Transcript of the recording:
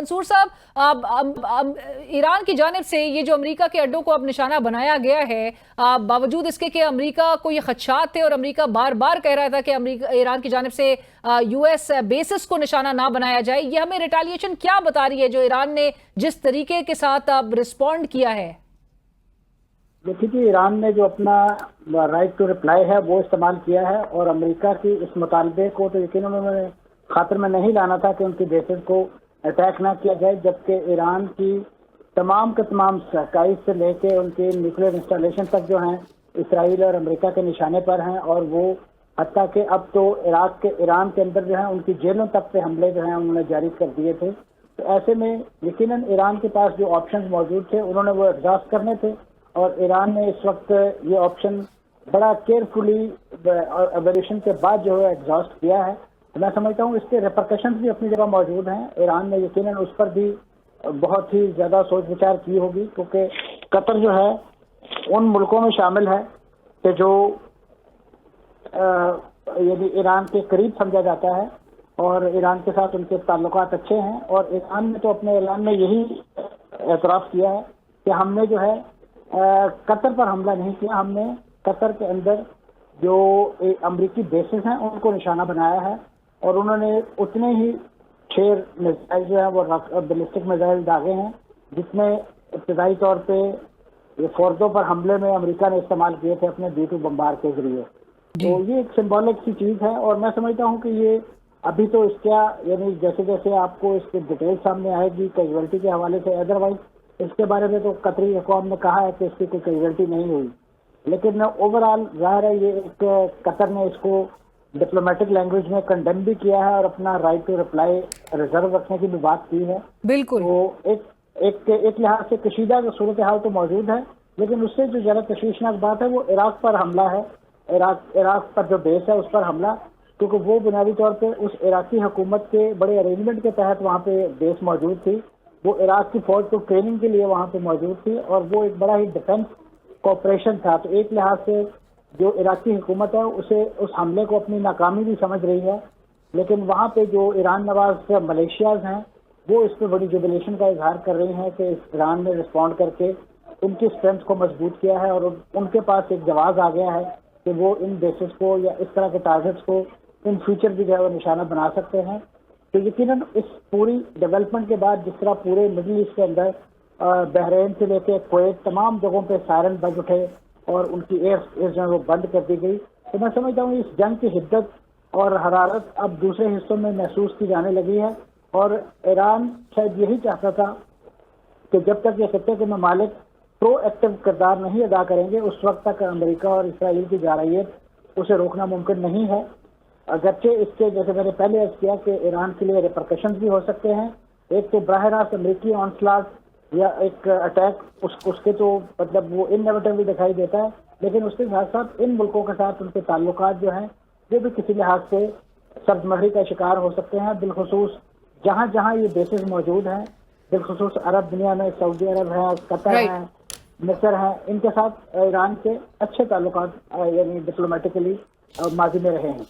मंसूर साहब, अब ईरान की जानिब से ये जो अमेरिका के अड्डों को अब निशाना बनाया गया है, बावजूद इसके कि अमेरिका को ये खदशात थे और अमेरिका बार बार कह रहा था कि अमेरिका ईरान की जानिब से यूएस बेसिस को निशाना ना बनाया जाए, ये हमें रिटेलिएशन क्या बता रही है जो ईरान ने जिस तरीके के साथ अब रिस्पॉन्ड किया है? देखिए कि ईरान ने जो अपना राइट टू रिप्लाई है वो इस्तेमाल किया है और अमेरिका की इस मुतालबे को तो यकीन उन्होंने खातिर में नहीं लाना था कि उनकी बेसिस को अटैक ना किया जाए, जबकि ईरान की तमाम के तमाम स्काई से लेके उनके न्यूक्लियर इंस्टॉलेशन तक जो हैं इसराइल और अमेरिका के निशाने पर हैं। और वो हत्ता कि अब तो ईरान के अंदर जो है उनकी जेलों तक पे हमले जो हैं उन्होंने जारी कर दिए थे। तो ऐसे में यकीनन ईरान के पास जो ऑप्शन मौजूद थे उन्होंने वो एग्जॉस्ट करने थे और ईरान ने इस वक्त ये ऑप्शन बड़ा केयरफुली एवल्यूशन के बाद जो है एग्जॉस्ट किया है। तो मैं समझता हूँ इसके रिपरकशंस भी अपनी जगह मौजूद हैं। ईरान ने यकीनन उस पर भी बहुत ही ज़्यादा सोच विचार की होगी, क्योंकि कतर जो है उन मुल्कों में शामिल है कि जो यदि ईरान के करीब समझा जाता है और ईरान के साथ उनके ताल्लुकात अच्छे हैं। और ईरान ने तो अपने ऐलान में यही एतराफ़ किया है कि हमने जो है कतर पर हमला नहीं किया, हमने कतर के अंदर जो अमरीकी बेसिस हैं उनको निशाना बनाया है। और उन्होंने उतने ही 6 मिसाइल जो है वो बैलिस्टिक मिसाइल दागे हैं, जिसमें इब्तदाई तौर पे ये फोर्दो पर हमले में अमेरिका ने इस्तेमाल किए थे अपने B-2 बम्बार के जरिए। तो ये एक सिंबॉलिक सी चीज़ है और मैं समझता हूँ कि ये अभी तो इसका यानी जैसे जैसे आपको इसकी डिटेल सामने आएगी कैजुअलिटी के हवाले से, अदरवाइज इसके बारे में तो कतरी अक़वाम ने कहा है कि इसकी कोई कैजुअलिटी नहीं हुई, लेकिन ओवरऑल ज़ाहिर है ये एक कतर ने इसको डिप्लोमेटिक लैंग्वेज में कंडेम भी किया है और अपना राइट टू रिप्लाई रिजर्व रखने की भी बात की है। बिल्कुल। तो एक लिहाज से कशीदा सूरत हाल तो मौजूद है, लेकिन उससे जो ज़्यादा तशवीशनाक बात है वो इराक पर हमला है। इराक पर जो बेस है उस पर हमला, क्योंकि वो बुनियादी तौर पर उस इराकी हुकूमत के बड़े अरेंजमेंट के तहत वहाँ पे बेस मौजूद थी। वो इराक की फौज को ट्रेनिंग के लिए वहाँ पे मौजूद थी और वो एक बड़ा ही डिफेंस कोऑपरेशन था। तो एक लिहाज से जो इराकी हुकूमत है उसे उस हमले को अपनी नाकामी भी समझ रही है, लेकिन वहाँ पे जो ईरान नवाज मलेशियाज हैं वो इस पर बड़ी जुबिलेशन का इजहार कर रही हैं कि ईरान ने रिस्पॉन्ड करके उनकी स्ट्रेंथ को मजबूत किया है और उनके पास एक जवाब आ गया है कि वो इन बेसिस को या इस तरह के टारगेट्स को इन फ्यूचर भी जो है वो निशाना बना सकते हैं। तो यकीनन इस पूरी डेवलपमेंट के बाद जिस तरह पूरे मिडिल ईस्ट के अंदर बहरीन से लेकर कुवैत तमाम जगहों पे सायरन बज उठे और उनकी एयर जो है वो बंद कर दी गई, तो मैं समझता हूँ इस जंग की शिद्दत और हरारत अब दूसरे हिस्सों में महसूस की जाने लगी है। और ईरान शायद यही चाहता था कि जब तक ये खत्ते के ममालिक प्रो एक्टिव किरदार नहीं अदा करेंगे उस वक्त तक अमेरिका और इसराइल की जारहियत उसे रोकना मुमकिन नहीं है। अगरचे इसके जैसे मैंने पहले अर्ज किया कि ईरान के लिए रिपरकशंस भी हो सकते हैं। एक तो बराह रास्त अमरीकी ऑनस्लाट या एक अटैक उसके तो मतलब वो इनएविटेबल दिखाई देता है, लेकिन उसके साथ साथ इन मुल्कों के साथ उनके ताल्लुकात जो हैं वो भी किसी लिहाज से सर्दमहरी का शिकार हो सकते हैं, बिलखुसूस जहाँ जहाँ ये बेसिस मौजूद हैं, बिलखुसूस अरब दुनिया में सऊदी अरब है, कतर है, मिस्र है, इनके साथ ईरान के अच्छे ताल्लुकात यानी डिप्लोमेटिकली माजी में रहे हैं।